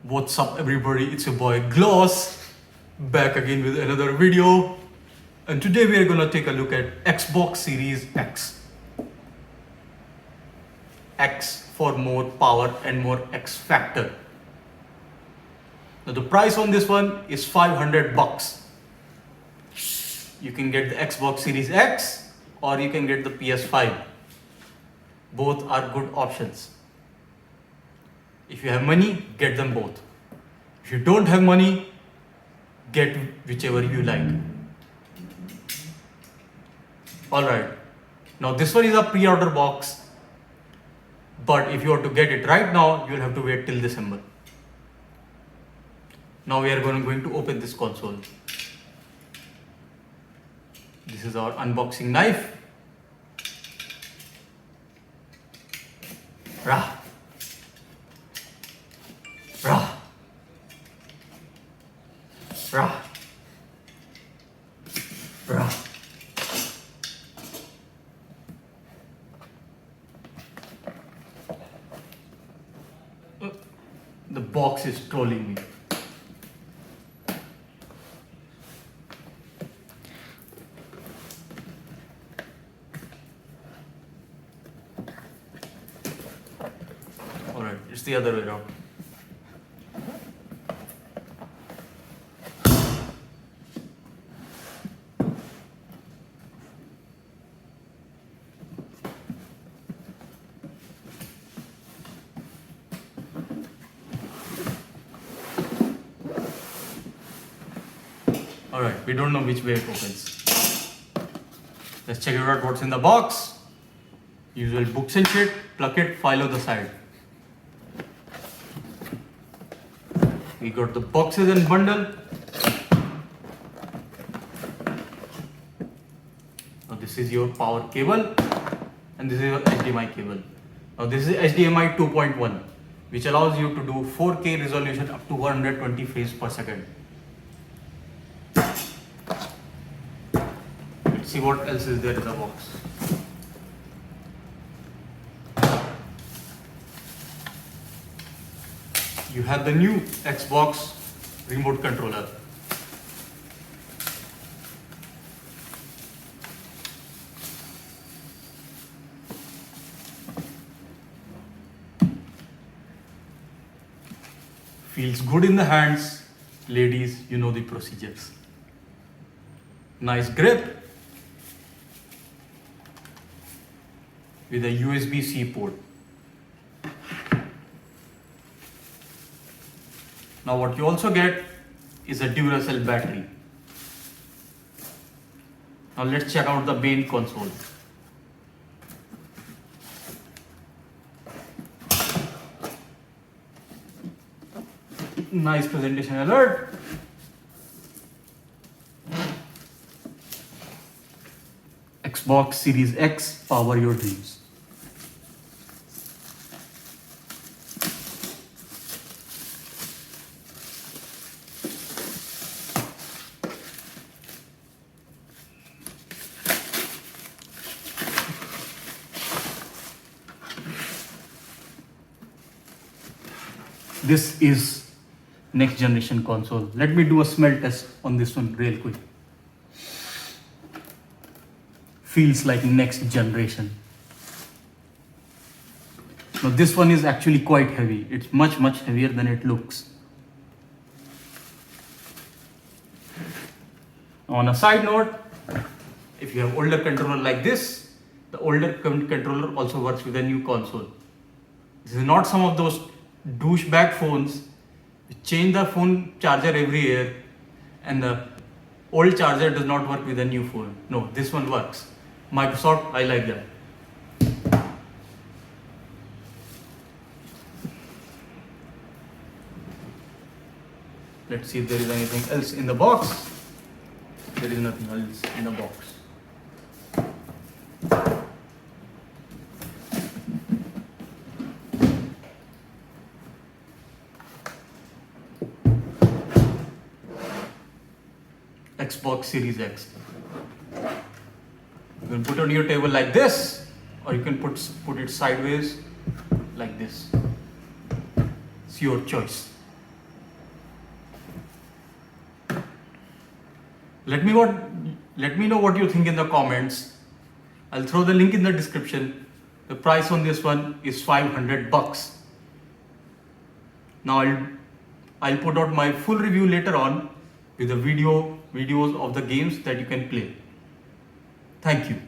What's up everybody, it's your boy Gloss, back again with another video. And today we are gonna take a look at Xbox Series X. X for more power and more X factor. Now the price on this one is $500. You can get the Xbox Series X or you can get the PS5. Both are good options. If you have money, get them both. If you don't have money, get whichever you like. Alright, now this one is a pre-order box, but if you want to get it right now, you'll have to wait till December. Now we are going to open this console. This is our unboxing knife. Rah. Rah. Rah. Rah. The box is trolling me. Alright, it's the other way around. Alright, we don't know which way it opens. Let's check it out what's in the box. Usual books and shit, plug it, file on the side. We got the boxes and bundle. Now this is your power cable and this is your HDMI cable. Now this is HDMI 2.1 which allows you to do 4K resolution up to 120 frames per second. Let's see what else is there in the box. You have the new Xbox remote controller. Feels good in the hands. Ladies, you know the procedures. Nice grip with a USB-C port. Now what you also get is a Duracell battery. Now let's check out the main console. Nice presentation alert. Xbox Series X, power your dreams. This is next generation console. Let me do a smell test on this one real quick. Feels like next generation. Now this one is actually quite heavy. It's much heavier than it looks. On a side note, if you have older controller like this, the older controller also works with a new console. This is not some of those douchebag phones which change the phone charger every year and the old charger does not work with a new phone. No, this one works. Microsoft, I like that. Let's see if there is anything else in the box. There is nothing else in the box. Xbox Series X. You can put it on your table like this, or you can put it sideways like this. It's your choice. Let me know what you think in the comments. I'll throw the link in the description. The price on this one is 500 bucks. Now I'll put out my full review later on with the videos of the games that you can play. Thank you.